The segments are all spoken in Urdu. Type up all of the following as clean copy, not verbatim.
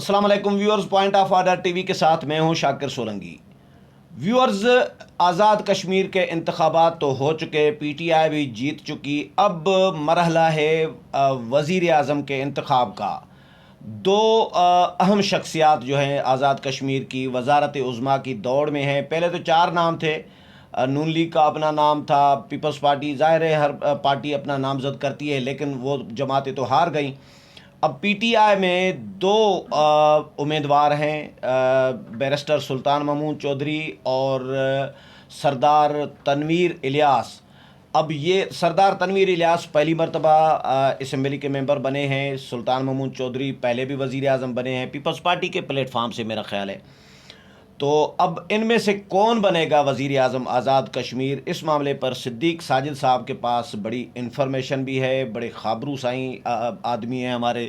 السلام علیکم viewers, point of order T V کے ساتھ میں ہوں شاکر سولنگی۔ ویورز، آزاد کشمیر کے انتخابات تو ہو چکے، پی ٹی آئی بھی جیت چکی، اب مرحلہ ہے وزیر اعظم کے انتخاب کا۔ دو اہم شخصیات جو ہیں آزاد کشمیر کی وزارت عظمیٰ کی دوڑ میں ہیں۔ پہلے تو 4 نام تھے، نون لیگ کا اپنا نام تھا، پیپلز پارٹی، ظاہر ہے ہر پارٹی اپنا نامزد کرتی ہے لیکن وہ جماعتیں تو ہار گئیں۔ اب پی ٹی آئی میں 2 امیدوار ہیں، بیرسٹر سلطان ممون چودھری اور سردار تنویر الیاس۔ اب یہ سردار تنویر الیاس پہلی مرتبہ اسمبلی کے ممبر بنے ہیں، سلطان ممون چودھری پہلے بھی وزیر اعظم بنے ہیں پیپلز پارٹی کے پلیٹ فارم سے میرا خیال ہے۔ تو اب ان میں سے کون بنے گا وزیر اعظم آزاد کشمیر، اس معاملے پر صدیق ساجد صاحب کے پاس بڑی انفارمیشن بھی ہے، بڑے خابرو سائیں آدمی ہیں، ہمارے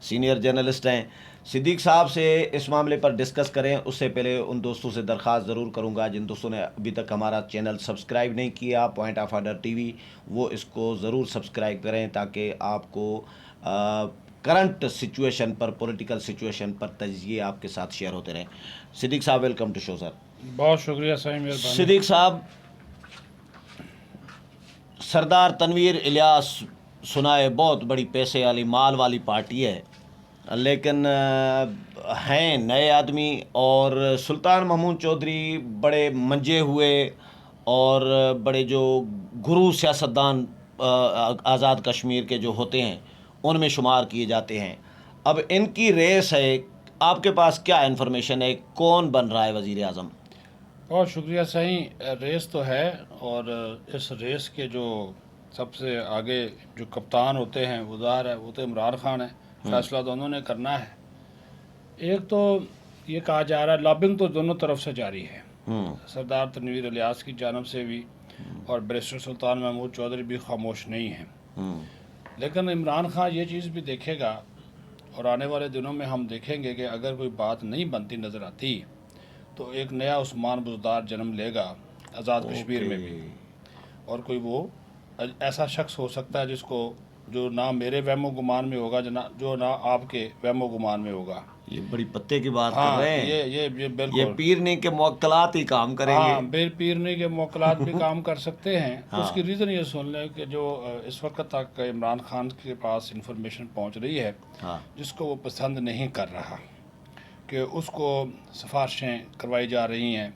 سینئر جرنلسٹ ہیں۔ صدیق صاحب سے اس معاملے پر ڈسکس کریں اس سے پہلے ان دوستوں سے درخواست ضرور کروں گا جن دوستوں نے ابھی تک ہمارا چینل سبسکرائب نہیں کیا point of order T V, وہ اس کو ضرور سبسکرائب کریں تاکہ آپ کو کرنٹ سچویشن پر، پولیٹیکل سچویشن پر تجزیے آپ کے ساتھ شیئر ہوتے رہیں۔ صدیق صاحب ویلکم ٹو شو سر۔ بہت شکریہ صاحب، مہربانی۔ صدیق صاحب، سردار تنویر الیاس سنائے بہت بڑی پیسے والی مال والی پارٹی ہے لیکن ہیں نئے آدمی، اور سلطان ممون چودھری بڑے منجے ہوئے اور بڑے جو گرو سیاستدان آزاد کشمیر کے جو ہوتے ہیں ان میں شمار کیے جاتے ہیں۔ اب ان کی ریس ہے، آپ کے پاس کیا انفارمیشن ہے، کون بن رہا ہے وزیر اعظم؟ بہت شکریہ صحیح، ریس تو ہے، اور اس ریس کے جو سب سے آگے جو کپتان ہوتے ہیں وہ ظاہر ہے وہ تو عمران خان ہے، فیصلہ دونوں نے کرنا ہے۔ ایک تو یہ کہا جا رہا ہے لابنگ تو دونوں طرف سے جاری ہے، سردار تنویر الیاس کی جانب سے بھی اور بیرسٹر سلطان محمود چودھری بھی خاموش نہیں ہیں، لیکن عمران خان یہ چیز بھی دیکھے گا اور آنے والے دنوں میں ہم دیکھیں گے کہ اگر کوئی بات نہیں بنتی نظر آتی تو ایک نیا عثمان بزدار جنم لے گا آزاد کشمیر میں بھی، اور کوئی وہ ایسا شخص ہو سکتا ہے جس کو جو نہ میرے وہم و گمان میں ہوگا جو نہ آپ کے وہم و گمان میں ہوگا۔ یہ بڑی پتے کی بات کر ہاں، رہے ہیں، یہ بالکل، یہ پیر کے موکلات ہی کام کریں گے۔ ہاں، پیرنی کے موکلات بھی کام کر سکتے ہیں۔ اس کی ریزن یہ سن لیں کہ جو اس وقت تک عمران خان کے پاس انفارمیشن پہنچ رہی ہے جس کو وہ پسند نہیں کر رہا، کہ اس کو سفارشیں کروائی جا رہی ہیں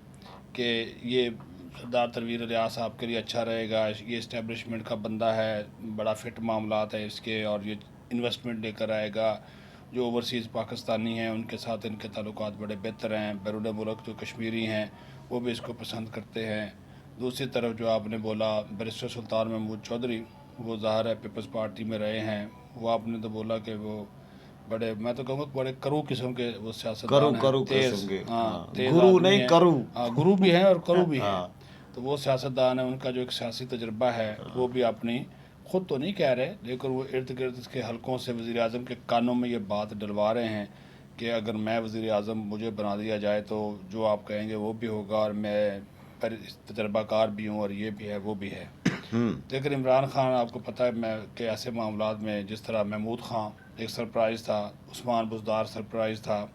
کہ یہ سردار تنویر الیاس صاحب کے لیے اچھا رہے گا، یہ اسٹیبلشمنٹ کا بندہ ہے، بڑا فٹ معاملات ہے اس کے، اور یہ انویسٹمنٹ لے کر آئے گا، جو اوورسیز پاکستانی ہیں ان کے ساتھ ان کے تعلقات بڑے بہتر ہیں، بیرون ملک جو کشمیری ہیں وہ بھی اس کو پسند کرتے ہیں۔ دوسری طرف جو آپ نے بولا بیرسٹر سلطان محمود چودھری، وہ ظاہر ہے پیپلز پارٹی میں رہے ہیں، وہ آپ نے تو بولا کہ وہ بڑے، میں تو کہوں گا بڑے کرو قسم کے وہ سیاستدان ہیں، تیز، تیز گرو آدمی نہیں ہیں، کرو، گرو بھی ہیں اور کرو بھی ہیں، تو وہ سیاستدان ہیں، ان کا جو ایک سیاسی تجربہ ہے وہ بھی اپنی خود تو نہیں کہہ رہے لیکن وہ ارد گرد اس کے حلقوں سے وزیر اعظم کے کانوں میں یہ بات ڈلوا رہے ہیں کہ اگر میں وزیر اعظم مجھے بنا دیا جائے تو جو آپ کہیں گے وہ بھی ہوگا، اور میں تجربہ کار بھی ہوں اور یہ بھی ہے وہ بھی ہے۔ لیکن عمران خان آپ کو پتہ ہے میں کہ ایسے معاملات میں جس طرح محمود خان ایک سرپرائز تھا، عثمان بزدار سرپرائز تھا،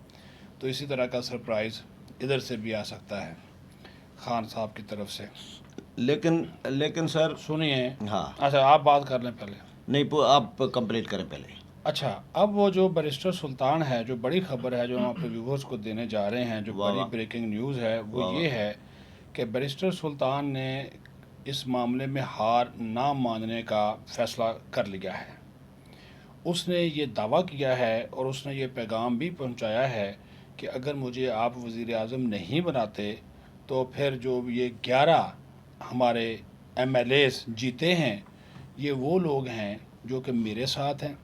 تو اسی طرح کا سرپرائز ادھر سے بھی آ سکتا ہے خان صاحب کی طرف سے۔ لیکن سر سنیے، ہاں، اچھا آپ بات کر لیں پہلے۔ نہیں آپ کمپلیٹ کریں پہلے۔ اچھا، اب وہ جو بیرسٹر سلطان ہے، جو بڑی خبر ہے جو ہم اپنے ویورز کو دینے جا رہے ہیں، جو بڑی بریکنگ نیوز ہے وہ یہ ہے کہ بیرسٹر سلطان نے اس معاملے میں ہار نہ ماننے کا فیصلہ کر لیا ہے۔ اس نے یہ دعویٰ کیا ہے اور اس نے یہ پیغام بھی پہنچایا ہے کہ اگر مجھے آپ وزیر اعظم نہیں بناتے تو پھر جو یہ 11 ہمارے ایم ایل ایز جیتے ہیں یہ وہ لوگ ہیں جو کہ میرے ساتھ ہیں،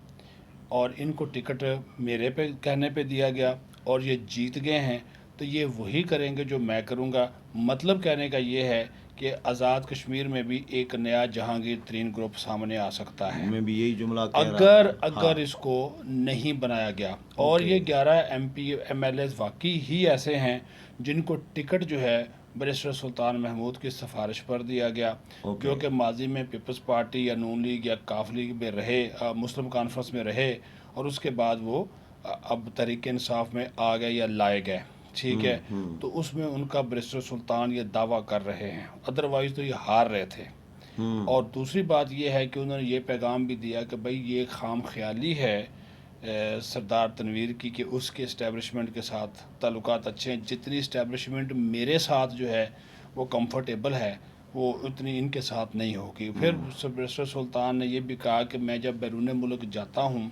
اور ان کو ٹکٹ میرے پہ کہنے پہ دیا گیا اور یہ جیت گئے ہیں، تو یہ وہی کریں گے جو میں کروں گا۔ مطلب کہنے کا یہ ہے کہ آزاد کشمیر میں بھی ایک نیا جہانگیر ترین گروپ سامنے آ سکتا ہے میں بھی یہی جملہ کہہ رہا اگر اس کو نہیں بنایا گیا، اور یہ 11 ایم ایل ایز واقعی ہی ایسے ہیں جن کو ٹکٹ جو ہے بیرسٹر سلطان محمود کی سفارش پر دیا گیا، کیونکہ ماضی میں پیپلز پارٹی یا نون لیگ یا کاف لیگ میں رہے، مسلم کانفرنس میں رہے، اور اس کے بعد وہ اب تحریک انصاف میں آ گئے یا لائے گئے، ٹھیک ہے، تو اس میں ان کا بیرسٹر سلطان یہ دعویٰ کر رہے ہیں، ادروائز تو یہ ہار رہے تھے۔ اور دوسری بات یہ ہے کہ انہوں نے یہ پیغام بھی دیا کہ بھائی یہ خام خیالی ہے سردار تنویر کی کہ اس کے اسٹیبلشمنٹ کے ساتھ تعلقات اچھے ہیں، جتنی اسٹیبلشمنٹ میرے ساتھ جو ہے وہ کمفرٹیبل ہے وہ اتنی ان کے ساتھ نہیں ہوگی۔ پھر بیرسٹر سلطان نے یہ بھی کہا کہ میں جب بیرون ملک جاتا ہوں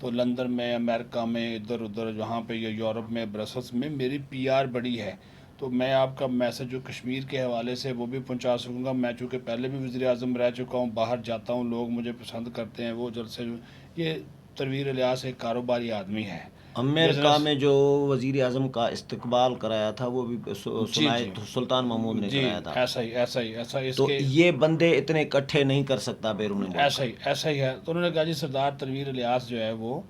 تو لندن میں، امریکہ میں، ادھر ادھر جہاں پہ یہ یورپ میں، برسلس میں میری پی آر بڑی ہے، تو میں آپ کا میسج جو کشمیر کے حوالے سے وہ بھی پہنچا سکوں گا۔ میں چونکہ پہلے بھی وزیر اعظم رہ چکا ہوں، باہر جاتا ہوں، لوگ مجھے پسند کرتے ہیں، وہ جلسے یہ تنویر الیاس ایک کاروباری آدمی ہے۔ امریکہ میں جو وزیر اعظم کا استقبال کرایا تھا وہ بھی جی سلطان محمود نے جی کرایا تھا۔ ایسا ہی اس تو کے یہ بندے اتنے اکٹھے نہیں کر سکتا بیرون ملک۔ ایسا ہی ہے۔ تو انہوں نے کہا جی سردار تنویر الیاس جو ہے وہ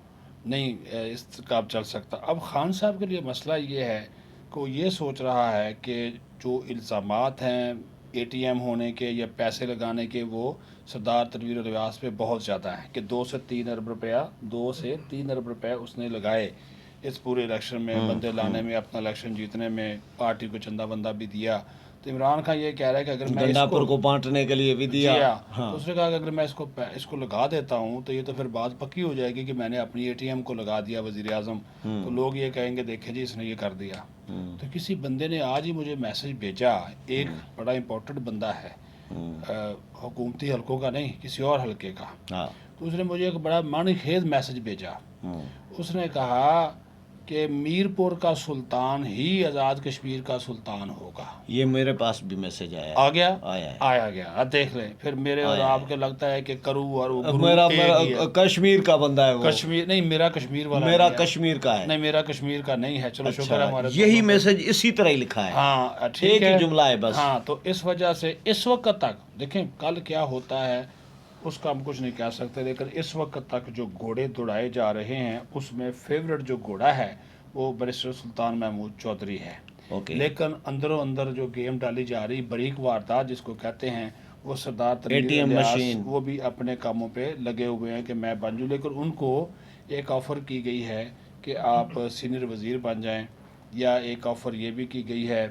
نہیں اس کا چل سکتا۔ اب خان صاحب کے لیے مسئلہ یہ ہے کہ وہ یہ سوچ رہا ہے کہ جو الزامات ہیں اے ٹی ایم ہونے کے یا پیسے لگانے کے وہ سردار تنویر الیاس پہ بہت زیادہ ہیں، کہ 2 سے 3 ارب روپے اس نے لگائے اس پورے الیکشن میں، بندے لانے میں، اپنا الیکشن جیتنے میں، پارٹی کو چندہ بندہ بھی دیا۔ تو عمران خان یہ کہہ رہا ہے کہ اگر میں گنڈا پور کو بانٹنے کے لیے بھی دیا۔ تو اس نے کہا کہ اگر میں اس کو لگا دیتا ہوں تو یہ تو پھر بات پکی ہو جائے گی کہ میں نے اپنی اے ٹی ایم کو لگا دیا وزیر اعظم، تو لوگ یہ کہیں گے دیکھیں جی اس نے یہ کر دیا۔ تو کسی بندے نے آج ہی مجھے میسج بھیجا، ایک بڑا امپورٹنٹ بندہ ہے، حکومتی حلقوں کا نہیں، کسی اور حلقے کا، تو اس نے مجھے ایک بڑا معنی خیز میسج بھیجا۔ اس نے کہا کہ میر پور کا سلطان ہی آزاد کشمیر کا سلطان ہوگا۔ یہ میرے پاس بھی میسج آیا آیا گیا، دیکھ لیں۔ پھر میرے اور آپ کے لگتا ہے کہ کرو اور میرا کشمیر کا بندہ ہے وہ، کشمیر نہیں، میرا کشمیر والا میرا کشمیر کا ہے، نہیں میرا کشمیر کا نہیں ہے، چلو شکر ہے ہمارے یہی میسج اسی طرح ہی لکھا ہے، ہاں ٹھیک ایک ہے، ہی جملہ ہے بس۔ ہاں تو اس وجہ سے اس وقت تک دیکھیں کل کیا ہوتا ہے اس کا ہم کچھ نہیں کہہ سکتے، لیکن اس وقت تک جو گھوڑے دوڑائے جا رہے ہیں اس میں فیورٹ جو گھوڑا ہے وہ بیرسٹر سلطان محمود چودھری ہے۔ لیکن اندروں اندر جو گیم ڈالی جا رہی بریک واردات جس کو کہتے ہیں، وہ سردار تنویر الیاس وہ بھی اپنے کاموں پہ لگے ہوئے ہیں کہ میں بن جوں، لیکن ان کو ایک آفر کی گئی ہے کہ آپ سینئر وزیر بن جائیں، یا ایک آفر یہ بھی کی گئی ہے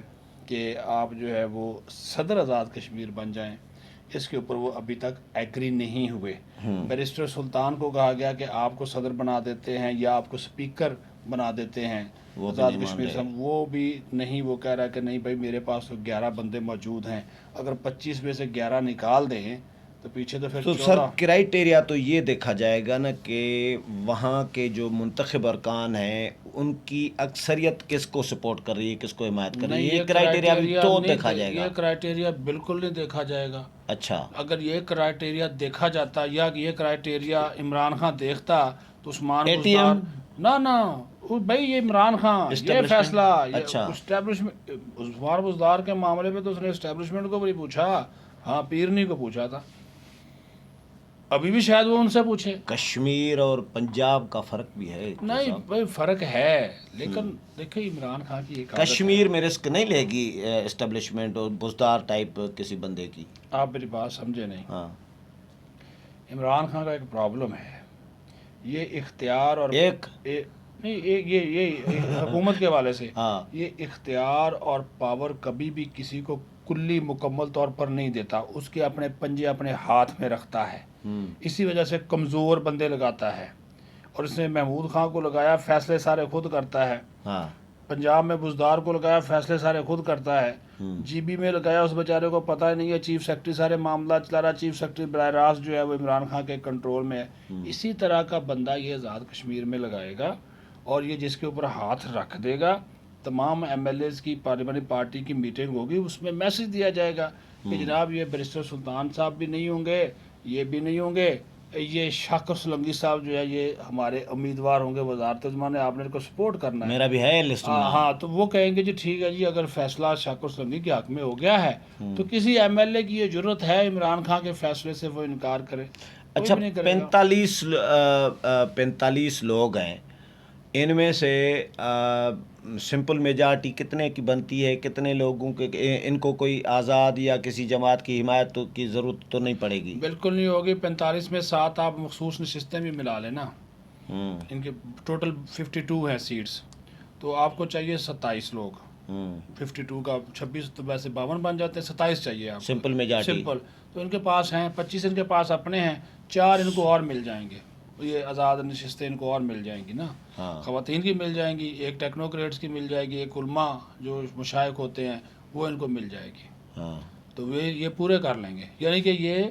کہ آپ جو ہے وہ صدر آزاد کشمیر بن جائیں۔ اس کے اوپر وہ ابھی تک ایگری نہیں ہوئے۔ بیرسٹر سلطان کو کہا گیا کہ آپ کو صدر بنا دیتے ہیں یا آپ کو سپیکر بنا دیتے ہیں آزاد کشمیر سے، وہ بھی نہیں، وہ کہہ رہا ہے کہ نہیں بھائی میرے پاس تو 11 بندے موجود ہیں، اگر 25 میں سے 11 نکال دیں تو پیچھے تو پھر تو سر کرائٹیریا تو یہ دیکھا جائے گا نا کہ وہاں کے جو منتخب ارکان ہیں ان کی اکثریت کس کو سپورٹ کر رہی ہے، کس کو حمایت کر رہی ہے، یہ کرائٹیریا بھی تو دیکھا جائے گا۔ یہ کرائٹیریا بالکل نہیں دیکھا جائے گا۔ اچھا، اگر یہ کرائٹیریا دیکھا جاتا یا یہ کرائٹیریا عمران خان دیکھتا تو عثمان بزدار نہ بھائی یہ عمران خان یہ فیصلہ اسٹیبلشمنٹ، عثمان بزدار کے معاملے میں تو اس نے اسٹیبلشمنٹ کو بھی پوچھا، ہاں پیرنی کو پوچھا تھا، ابھی بھی شاید وہ ان سے پوچھے۔ کشمیر اور پنجاب کا فرق بھی ہے، نہیں بھائی فرق ہے، لیکن دیکھیں عمران خان کی ایک کشمیر میں رسک نہیں لے گی اسٹیبلشمنٹ اور بزدار ٹائپ کسی بندے کی۔ آپ میری بات سمجھے نہیں، عمران خان کا ایک پرابلم ہے، یہ اختیار اور نہیں یہ حکومت کے حوالے سے یہ اختیار اور پاور کبھی بھی کسی کو کلی مکمل طور پر نہیں دیتا، اس کے اپنے پنجے اپنے ہاتھ میں رکھتا ہے، اسی وجہ سے کمزور بندے لگاتا ہے، اور اس نے محمود خان کو لگایا فیصلے سارے خود کرتا ہے، پنجاب میں بزدار کو لگایا فیصلے سارے خود کرتا ہے، جی بی میں لگایا اس بیچارے کو پتہ ہی نہیں ہے، چیف سیکرٹری سارے معاملات چلا رہا، چیف سیکرٹری براہ راست جو ہے وہ عمران خان کے کنٹرول میں ہے۔ اسی طرح کا بندہ یہ آزاد کشمیر میں لگائے گا، اور یہ جس کے اوپر ہاتھ رکھ دے گا، تمام ایم ایل ایز کی پارلیمانی پارٹی کی میٹنگ ہوگی، اس میں میسج دیا جائے گا کہ جناب یہ بیرسٹر سلطان صاحب بھی نہیں ہوں گے، یہ بھی نہیں ہوں گے، یہ شاکر سولنگی صاحب جو ہے یہ ہمارے امیدوار ہوں گے وزارت عظمیٰ، آپ نے ان کو سپورٹ کرنا ہے، میرا بھی ہے لسٹ میں۔ ہاں تو وہ کہیں گے جی ٹھیک ہے جی، اگر فیصلہ شاکر سولنگی کے حق میں ہو گیا ہے تو کسی ایم ایل اے کی یہ جرت ہے عمران خان کے فیصلے سے وہ انکار کرے؟ اچھا، 45 لوگ ہیں، ان میں سے سمپل میجارٹی کتنے کی بنتی ہے، کتنے لوگوں کے ان کو کوئی آزاد یا کسی جماعت کی حمایت کی ضرورت تو نہیں پڑے گی؟ بالکل نہیں ہوگی، 45 میں 7 آپ مخصوص نشستیں بھی ملا لینا، ان کے ٹوٹل 52 ہیں سیٹس، تو آپ کو چاہیے 27 لوگ، 52 کا 26 تو ویسے 52 بن جاتے ہیں، 27 چاہیے آپ کو، سمپل میجارٹی، سمپل. تو ان کے پاس ہیں 25 ان کے پاس اپنے ہیں، 4 ان کو اور مل جائیں گے، یہ آزاد نشستیں ان کو اور مل جائیں گی نا، خواتین کی مل جائیں گی، ایک ٹیکنوکریٹس کی مل جائے گی، ایک علماء جو مشائخ ہوتے ہیں وہ ان کو مل جائے گی. تو یہ پورے کر لیں گے، یعنی کہ یہ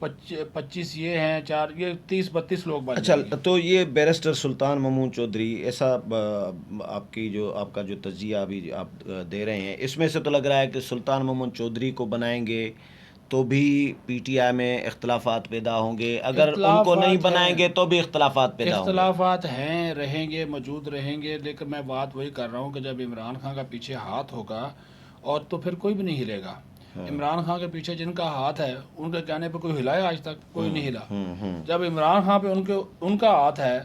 25 یہ ہیں، 4 یہ 30-32 لوگ بن اچھا. جائیں گے. تو یہ بیرسٹر سلطان ممون چودھری، ایسا آپ کا جو تجزیہ ابھی آپ دے رہے ہیں، اس میں سے تو لگ رہا ہے کہ سلطان ممون چودھری کو بنائیں گے تو بھی پی ٹی آئی میں اختلافات پیدا ہوں گے، اگر ان کو نہیں بنائیں گے تو بھی اختلافات پیدا ہوں گے. اختلافات ہیں، رہیں گے، موجود رہیں گے، لیکن میں بات وہی کر رہا ہوں کہ جب عمران خان کا پیچھے ہاتھ ہوگا اور تو پھر کوئی بھی نہیں ہلے گا. عمران خان کے پیچھے جن کا ہاتھ ہے ان کے کہنے پہ کوئی ہلا ہے؟ آج تک کوئی نہیں ہلا. جب عمران خان پہ ان کا ہاتھ ہے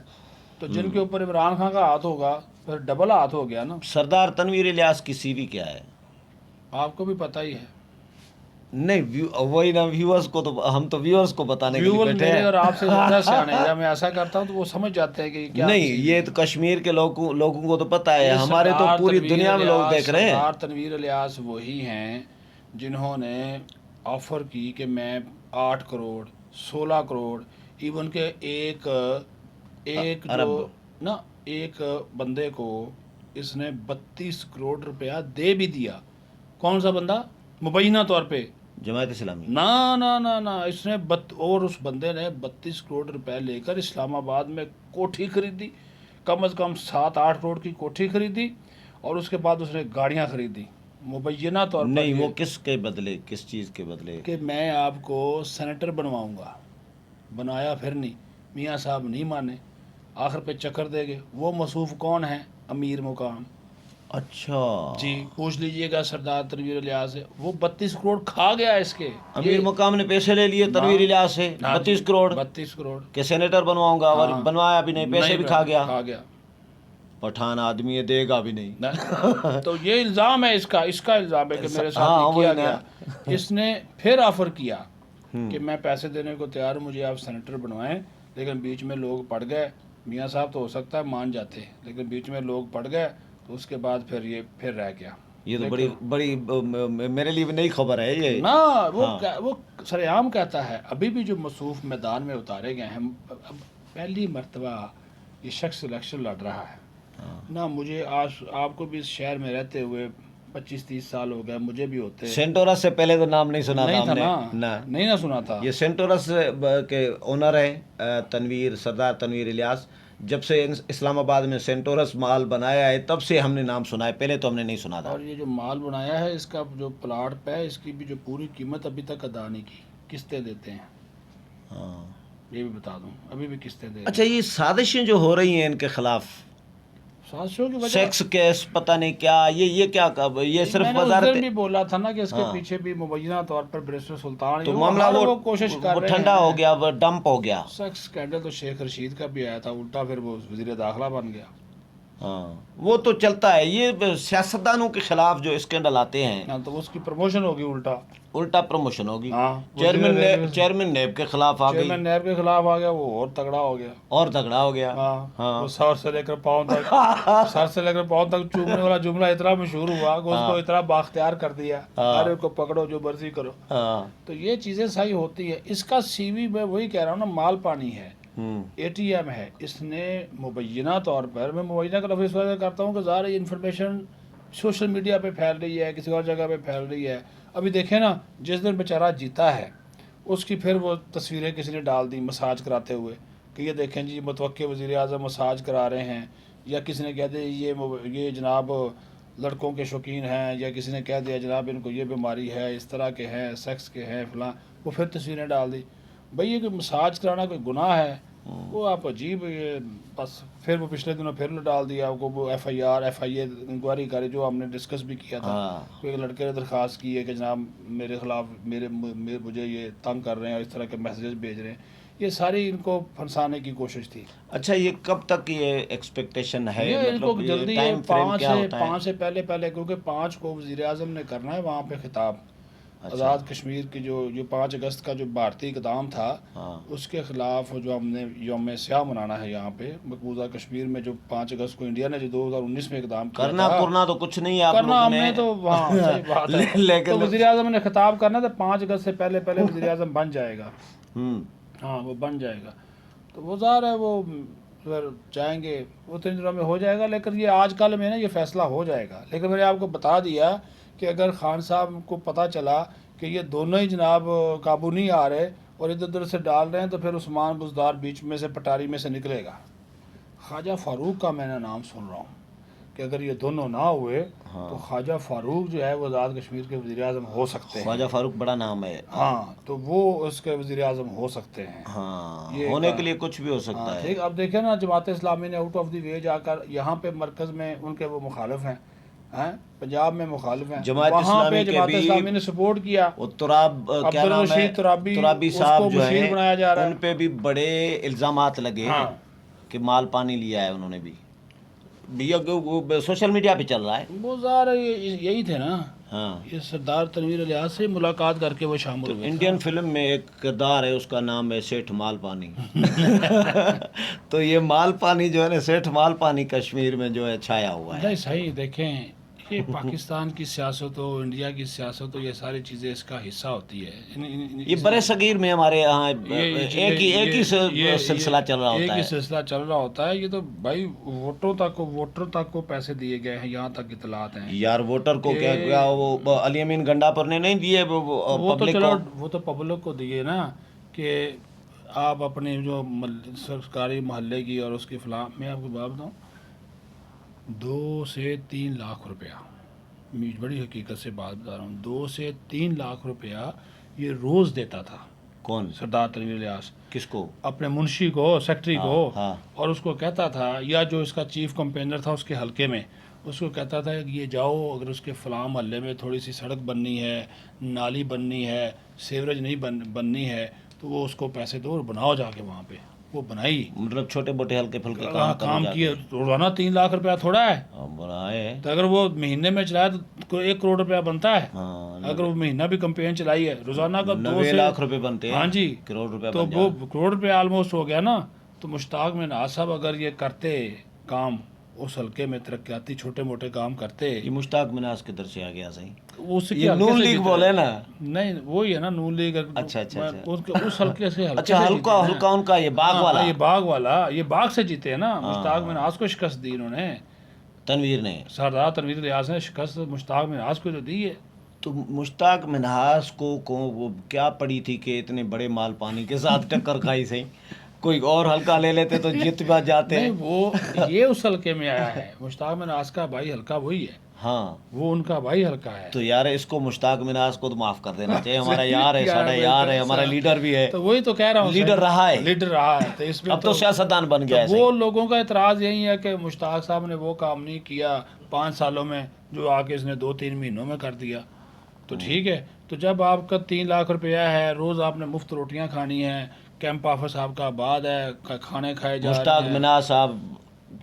تو جن کے اوپر عمران خان کا ہاتھ ہوگا پھر ڈبل ہاتھ ہو گیا نا. سردار تنویر الیاس کی سی وی کیا ہے؟ آپ کو بھی پتہ ہی ہے. نہیں وہی نا، ویورز کو تو ہم تو ویورز کو بتانے کے لیے ویورز بیٹھے میرے ہیں. اور آپ سے زیادہ سیانے ہیں. جب میں ایسا کرتا ہوں تو وہ سمجھ جاتے ہیں کہ کیا نہیں، یہ تو کشمیر کے لوگوں کو تو پتہ ہے، ہمارے تو پوری دنیا میں لوگ دیکھ رہے ہیں. سردار تنویر الیاس وہی ہیں جنہوں نے آفر کی کہ میں 8 کروڑ 16 کروڑ ایون کہ ایک جو نا ایک بندے کو اس نے 32 کروڑ روپیہ دے بھی دیا. کون سا بندہ؟ مبینہ طور پہ جماعت اسلامی. نہ اس نے اور اس بندے نے 32 کروڑ روپے لے کر اسلام آباد میں کوٹھی خریدی، کم از کم 7-8 کروڑ کی کوٹھی خریدی، اور اس کے بعد اس نے گاڑیاں خریدی مبینہ طور پر. نہیں، وہ کس کے بدلے، کس چیز کے بدلے؟ کہ میں آپ کو سینیٹر بنواؤں گا. بنایا پھر نہیں، میاں صاحب نہیں مانے، آخر پہ چکر دے گئے. وہ موصوف کون ہے؟ امیر مقام. اچھا جی پوچھ لیجئے گا سردار تنویر الیاس سے، وہ 32 کروڑ کھا گیا. اس کے امیر مقام نے پیسے لے لیے تنویر الیاس سے 32 کروڑ 32 کروڑ کہ سینیٹر بنواؤں گا، اور بنوایا بھی نہیں، پیسے بھی کھا گیا. پٹھان آدمی ہے، دے گا بھی نہیں. تو یہ الزام ہے اس کا الزام ہے کہ میرے ساتھ یہ کیا گیا. اس نے پھر آفر کیا کہ میں پیسے دینے کو تیار ہوں، مجھے آپ سینیٹر بنوائیں، لیکن بیچ میں لوگ پڑ گئے. میاں صاحب تو ہو سکتا ہے مان جاتے، لیکن بیچ میں لوگ پڑ گئے تو اس کے بعد پھر یہ پھر رہ گیا. یہ تو بڑی میرے لیے نئی خبر ہے یہ نا. وہ سر عام کہتا ہے. ابھی بھی جو مصروف میدان میں اتارے گئے ہیں، پہلی مرتبہ یہ شخص الیکشن لڑ رہا ہے نا. مجھے آج آپ کو بھی اس شہر میں رہتے ہوئے 25-30 سال ہو گئے، مجھے بھی ہوتے. سینٹورس سے پہلے تو نام نہیں سنا تھا ہم نے. نہیں نہ سنا تھا. یہ سینٹورس کے اونر ہیں سردار تنویر الیاس. جب سے اسلام آباد میں سینٹورس مال بنایا ہے تب سے ہم نے نام سنا ہے، پہلے تو ہم نے نہیں سنا تھا. اور یہ جو مال بنایا ہے، اس کا جو پلاٹ پہ ہے، اس کی بھی جو پوری قیمت ابھی تک ادا نہیں کی. قسطیں دیتے ہیں. یہ بھی بتا دوں، ابھی بھی قسطیں دے. اچھا، یہ سازشیں جو ہو رہی ہیں ان کے خلاف، سازشوں کی وجہ سیکس کیس پتہ نہیں کیا، یہ کیا، یہ صرف وزارت بھی بولا تھا نا کہ اس کے پیچھے بھی مبینہ طور پر بیرسٹر سلطان، تو معاملہ وہ کوشش کر رہے ہیں. ٹھنڈا ہو گیا، وہ ڈمپ ہو گیا. سیکس اسکینڈل تو شیخ رشید کا بھی آیا تھا، الٹا پھر وہ وزیر داخلہ بن گیا. وہ تو چلتا ہے. یہ سیاستدانوں کے خلاف جو اسکینڈل آتے ہیں تو اس کی پروموشن ہوگی، الٹا پروموشن ہوگی. چیئرمین نیب کے خلاف آ گئی، چیئرمین نیب کے خلاف آ گیا، وہ اور تگڑا ہو گیا. وہ سر سے لے کر پاؤں تک چومنے والا جملہ اتنا مشہور ہوا کہ اس کو اتنا بااختیار کر دیا، ارے کو پکڑو جو مرضی کرو. تو یہ چیزیں صحیح ہوتی ہے. اس کا سی وی میں وہی کہہ رہا ہوں نا، مال پانی ہے، اے ٹی ایم ہے. اس نے مبینہ طور پر، میں مبینہ کا لفظ کرتا ہوں کہ ظاہر یہ انفارمیشن سوشل میڈیا پہ پھیل رہی ہے، کسی اور جگہ پہ پھیل رہی ہے. ابھی دیکھیں نا، جس دن بیچارہ جیتا ہے اس کی پھر وہ تصویریں کسی نے ڈال دی مساج کراتے ہوئے کہ یہ دیکھیں جی متوقع وزیر اعظم مساج کرا رہے ہیں، یا کسی نے کہہ دیا یہ جناب لڑکوں کے شوقین ہیں، یا کسی نے کہہ دیا جناب ان کو یہ بیماری ہے، اس طرح کے ہیں، سیکس کے ہیں، فلاں. وہ پھر تصویریں ڈال دی. بھئی یہ کہ مساج کرانا کوئی گناہ ہے؟ وہ آپ عجیب. بس پھر وہ پچھلے دنوں پھر ڈال دیا وہ ایف آئی اے انکوائری کری، جو ہم نے ڈسکس بھی کیا تھا. کوئی لڑکے نے درخواست کی ہے کہ جناب میرے خلاف مجھے یہ تنگ کر رہے ہیں اور اس طرح کے میسیجز بھیج رہے ہیں. یہ ساری ان کو پھنسانے کی کوشش تھی. اچھا، یہ کب تک یہ ایکسپیکٹیشن ہے؟ ان کو جلدی 5 سے پہلے، کیونکہ 5 کو وزیر اعظم نے کرنا ہے وہاں پہ خطاب. آزاد کشمیر کی جو 5 اگست کا جو بھارتی اقدام تھا ہاں اس کے خلاف جو ہم نے یوم سیاہ منانا ہے یہاں پہ مقبوضہ کشمیر میں، جو 5 اگست کو انڈیا نے جو 2019 میں اقدام کیا کرنا تھا، کرنا تو کچھ نہیں ہے آپ کرنا لوگوں ہم نے تو وہاں صحیح بات ہے، لیکن تو وزیر اعظم نے خطاب کرنا تو 5 اگست سے پہلے وزیر اعظم بن جائے گا، ہاں وہ بن جائے گا، تو وہ ظاہر ہے وہ پھر جائیں گے، وہ 3 دنوں میں ہو جائے گا، لیکن یہ آج کل میں نا یہ فیصلہ ہو جائے گا، لیکن میں نے آپ کو بتا دیا کہ اگر خان صاحب کو پتہ چلا کہ یہ دونوں ہی جناب قابو نہیں آ رہے اور ادھر ادھر سے ڈال رہے ہیں، تو پھر عثمان بزدار بیچ میں سے پٹاری میں سے نکلے گا۔ خواجہ فاروق کا میں نے نام سن رہا ہوں کہ اگر یہ دونوں نہ ہوئے تو خواجہ فاروق جو ہے وہ آزاد کشمیر کے وزیر اعظم ہو سکتے ہیں۔ خواجہ فاروق بڑا نام ہے، ہاں تو وہ اس کے وزیر اعظم ہو سکتے ہیں، ہاں یہ ہونے کے لیے کچھ بھی ہو سکتا ہے۔ ٹھیک۔ اب دیکھیں نا جماعت اسلامی نے آؤٹ آف دی وے جا کر یہاں پہ مرکز میں ان کے وہ مخالف ہیں، پنجاب میں مخالف ہیں، جماعت وہاں اسلامی پہ کے جماعت بھی اسلامی نے سپورٹ کیا، وہ تراب کیا نام ہے، عبدالرشید ترابی ترابی اس صاحب کو جو مشیر ہیں بنایا جا رہا ان ہے۔ پہ بھی بڑے الزامات لگے ہاں کہ مال پانی لیا ہے انہوں نے بھی، یہ سوشل میڈیا پہ چل رہا ہے۔ وہ ظاہر ہے یہی تھے نا، ہاں یہ سردار تنویر الیاس سے ملاقات کر کے وہ شامل ہوئے۔ انڈین فلم میں ایک کردار ہے، اس کا نام ہے سیٹھ مال پانی تو یہ مال پانی جو ہے نا، سیٹھ مال پانی کشمیر میں جو ہے چھایا ہوا ہے۔ نہیں صحیح، دیکھیں یہ پاکستان کی سیاست ہو، انڈیا کی سیاست ہو، یہ ساری چیزیں اس کا حصہ ہوتی ہے۔ یہ برے صغیر میں ہمارے یہاں ایک ہی سلسلہ چل رہا ایک ہوتا ہی ہے۔ سلسلہ چل رہا ہوتا ہے، یہ تو بھائی ووٹر تک کو پیسے دیے گئے ہیں، یہاں تک اطلاعات ہیں۔ یار ووٹر کو کیا وہ علی امین گنڈا پر نے نہیں دیے وہ تو پبلک چلو کو؟ وہ تو پبلک کو دیے نا کہ آپ اپنی جو سرکاری محلے کی اور اس کی فلاں، میں آپ کو بات بتاؤں 2 سے 3 لاکھ روپیہ، بڑی حقیقت سے بات بتا رہا ہوں، 2 سے 3 لاکھ روپیہ یہ روز دیتا تھا کون؟ سردار تنویر الیاس کس کو؟ اپنے منشی کو، سیکٹری کو، ہاں اور اس کو کہتا تھا، یا جو اس کا چیف کمپینر تھا اس کے حلقے میں، اس کو کہتا تھا کہ یہ جاؤ اگر اس کے فلاں محلے میں تھوڑی سی سڑک بننی ہے، نالی بننی ہے، سیوریج نہیں بننی ہے، تو وہ اس کو پیسے دو اور بناؤ جا کے وہاں پہ۔ وہ بنائی، مطلب چھوٹے موٹے ہلکے پھلکے کام کیے، روزانہ 3 لاکھ روپیہ تھوڑا ہے، بنائے۔ تو اگر وہ مہینے میں چلائے تو 1 کروڑ روپیہ بنتا ہے، ہاں اگر وہ مہینہ بھی کمپین چلائی ہے، روزانہ کا 2 90 سے لاکھ روپے بنتے ہیں، ہاں جی، کروڑ روپے تو بن وہ جائے۔ کروڑ روپے آلموسٹ ہو گیا نا۔ تو مشتاق منہاج صاحب اگر یہ کرتے کام، اس حلقے میں ترقیاتی چھوٹے موٹے کام کرتے، یہ مشتاق مناز کدھر سے آ گیا صحیح؟ اس یہ نون لیگ بولے نا؟ نہیں وہی ہے نا نون لیگ۔ اچھا اچھا اس حلقے سے اچھا، ہلکا ان کا یہ باغ والا، یہ باغ والا، یہ باغ سے جیتے ہیں نا۔ مشتاق منہاج کو شکست دی انہوں نے، تنویر نے، سردار تنویر الیاس نے شکست مشتاق منہاج کو جو دی ہے۔ تو مشتاق منہاج کو وہ کیا پڑی تھی کہ اتنے بڑے مال پانی کے ساتھ ٹکر کھائی صحیح؟ کوئی اور حلقہ لے لیتے تو جت بھی جاتے۔ نہیں وہ یہ اس حلقے میں آیا ہے، مشتاق منہاج کا بھائی حلقہ وہی ہے، ہاں وہ ان کا بھائی حلقہ ہے۔ تو یار اس کو مشتاق منہاج کو تو معاف کر دینا چاہیے، ہمارا یار ہے، ساڈا یار ہے، ہمارا لیڈر بھی ہے، تو وہی تو کہہ رہا ہوں، لیڈر رہا ہے، لیڈر رہا ہے، تو اس میں اب تو سیاستدان بن گیا ہے۔ وہ لوگوں کا اعتراض یہی ہے کہ مشتاق صاحب نے وہ کام نہیں کیا 5 سالوں میں جو آ کے اس نے 2-3 مہینوں میں کر دیا۔ تو ٹھیک ہے، تو جب آپ کا 3 لاکھ روپیہ ہے، روز آپ نے مفت روٹیاں کھانی ہیں، کیمپ آفس آپ کا آباد ہے، کھانے کھائے جا رہے مشتاق ہیں۔ منہاج صاحب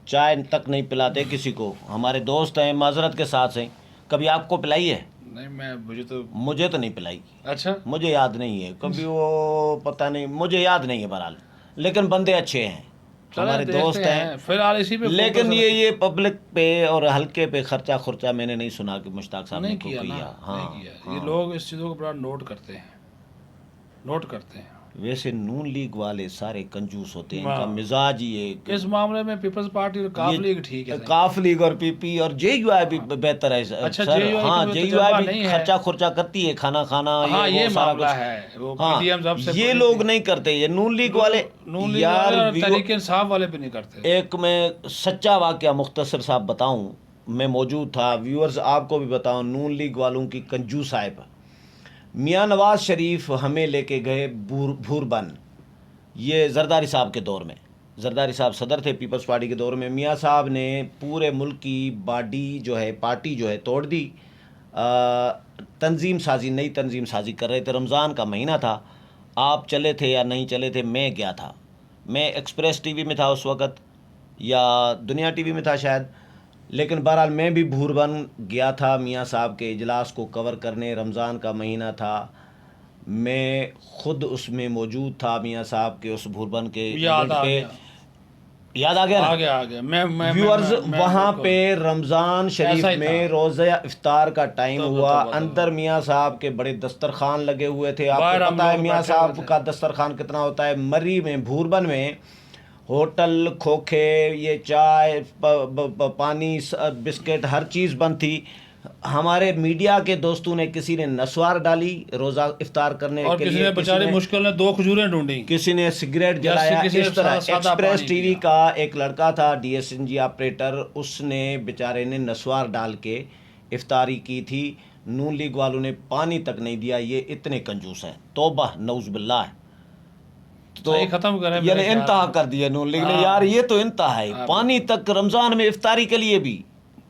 چائے تک نہیں پلاتے کسی کو، ہمارے دوست ہیں، معذرت کے ساتھ ہیں، کبھی آپ کو پلائی ہے؟ نہیں مجھے تو نہیں پلائی، اچھا مجھے یاد نہیں ہے کبھی، وہ پتہ نہیں، مجھے یاد نہیں ہے بہرحال، لیکن بندے اچھے ہیں، ہمارے دوست ہیں، فی الحال اسی پہ لیکن یہ پبلک پہ اور حلقے پہ خرچہ میں نے نہیں سنا کہ مشتاق صاحب نے نہیں کو کیا نا، کیا۔ نہیں کیا۔ یہ لوگ اس چیزوں کو بڑا نوٹ کرتے ہیں۔ ویسے نون لیگ والے سارے کنجوس ہوتے ہیں، ان کا مزاج یہ، اس معاملے میں پیپلز پارٹی اور کاف لیگ ٹھیک ہے، کاف لیگ اور پی پی اور جے یو آئی بھی بہتر ہے سر۔ ہاں جے یو آئی بھی خرچہ کرتی ہے، کھانا ہاں یہ معاملہ ہے، وہ پی ڈی ایم سب سے یہ لوگ نہیں کرتے، یہ نون لیگ والے یار تحریک انصاف والے بھی نہیں کرتے۔ ایک میں سچا واقعہ مختصر صاحب بتاؤں، میں موجود تھا، ویورز آپ کو بھی بتاؤں، نون لیگ والوں کی کنجوس آئب، میاں نواز شریف ہمیں لے کے گئے بھوربن، یہ زرداری صاحب کے دور میں، زرداری صاحب صدر تھے پیپلز پارٹی کے دور میں، میاں صاحب نے پورے ملک کی پارٹی جو ہے توڑ دی، نئی تنظیم سازی کر رہے تھے، رمضان کا مہینہ تھا، آپ چلے تھے یا نہیں چلے تھے، میں گیا تھا، میں ایکسپریس ٹی وی میں تھا اس وقت، یا دنیا ٹی وی میں تھا شاید، لیکن بہرحال میں بھی بھوربن گیا تھا میاں صاحب کے اجلاس کو کور کرنے. رمضان کا مہینہ تھا, میں خود اس میں موجود تھا میاں صاحب کے اس بھوربن کے یاد ایونٹ آ پہ. گیا یاد آ گیا نا. آ گیا ویورز وہاں پہ رمضان شریف ایسا ہی میں تھا. روزہ افطار کا ٹائم ہوا. توبہ. اندر میاں صاحب کے بڑے دسترخوان لگے ہوئے تھے. آپ باہر کو ہم پتہ ہے لوگ میاں بیٹھے ہوئے صاحب تھے. کا دسترخوان کتنا ہوتا ہے. مری میں بھوربن میں ہوٹل, کھوکھے, یہ چائے, پانی, بسکٹ, ہر چیز بند تھی. ہمارے میڈیا کے دوستوں نے کسی نے نسوار ڈالی روزہ افطار کرنے اور کے کسی لیے, نے بیچاری مشکل نے 2 کھجوریں ڈھونڈی, کسی نے سگریٹ جلایا. کسی نے اس طرح سادہ ایکسپریس پانی ٹی وی پیا. کا ایک لڑکا تھا DSNG آپریٹر, اس نے بیچارے نے نسوار ڈال کے افطاری کی تھی. نون لیگ والوں نے پانی تک نہیں دیا. یہ اتنے کنجوس ہیں, توبہ نعوذ باللہ. تو صحیح ختم کریں میرے یعنی خیال انتہا میں. کر دیا نون لیگ نے. ہاں. یار یہ تو انتہا ہے, پانی تک رمضان میں افطاری کے لیے بھی,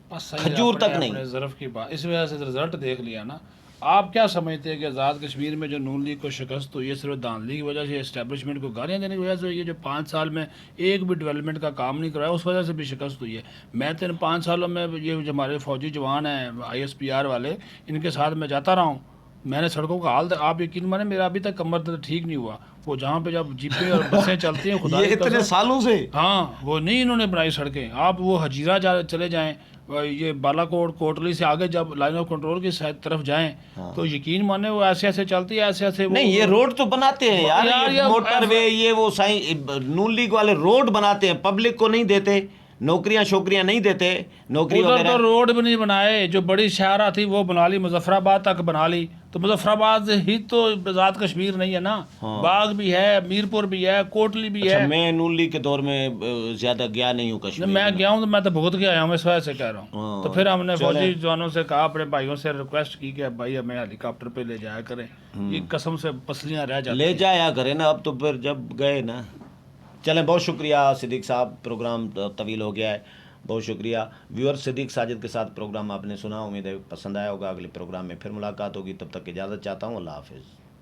بس صحیح, کھجور تک نہیں. اپنے ظرف کی بات, اس وجہ سے رزلٹ دیکھ لیا نا. آپ کیا سمجھتے ہیں کہ آزاد کشمیر میں جو نون لیگ کو شکست ہوئی ہے صرف دھاندلی کی وجہ سے, اسٹیبلشمنٹ کو گالیاں دینے کی وجہ سے ہوئی ہے, جو 5 سال میں ایک بھی ڈیولپمنٹ کا کام نہیں کرایا, اس وجہ سے بھی شکست ہوئی ہے. میں تو ان 5 سالوں میں یہ جو ہمارے فوجی جوان ہیں ISPR والے, ان کے ساتھ میں جاتا رہا ہوں. میں نے سڑکوں کا حال, آپ یقین مانیں میرا ابھی تک کمر درد ٹھیک نہیں ہوا. وہ جہاں پہ جب جیپیں اور بسیں چلتی ہیں, خدا یہ اتنے سالوں سے, ہاں وہ نہیں انہوں نے بنائی سڑکیں. آپ وہ ہجیرہ چلے جائیں, یہ بالا کوٹ کوٹلی سے آگے جب لائن آف کنٹرول کی طرف جائیں تو یقین مانے وہ ایسے ایسے چلتی ہے, ایسے ایسے. نہیں یہ روڈ تو بناتے ہیں یار, یہ موٹر وے, یہ وہ نون لیگ والے روڈ بناتے ہیں, پبلک کو نہیں دیتے, نوکریاں شوکریاں نہیں دیتے, نوکری ادھر وغیرہ. تو روڈ بھی نہیں بنائے, جو بڑی شاہراہ تھی وہ بنا لی, مظفر آباد تک بنا لی. تو مظفر آباد ہی تو آزاد کشمیر نہیں ہے نا, باغ بھی ہے, میرپور بھی ہے, کوٹلی بھی اچھا, ہے. میں نون لیگ کے دور میں زیادہ گیا نہیں ہوں کشمیر. میں گیا ہوں تو میں تو بھگت کے آیا ہوں, اس وجہ سے کہہ رہا ہوں. تو پھر ہم نے فوجی جوانوں سے کہا, اپنے بھائیوں سے ریکویسٹ کی کہ بھائی ہمیں ہیلی کاپٹر پہ لے جایا کریں, یہ قسم سے پسلیاں رہ جاتی لے جایا کریں نا. اب تو پھر جب گئے نا. چلیں, بہت شکریہ صدیق صاحب, پروگرام طویل ہو گیا ہے, بہت شکریہ. ویور صدیق ساجد کے ساتھ پروگرام آپ نے سنا, امید ہے پسند آیا ہوگا. اگلے پروگرام میں پھر ملاقات ہوگی, تب تک اجازت چاہتا ہوں. اللہ حافظ.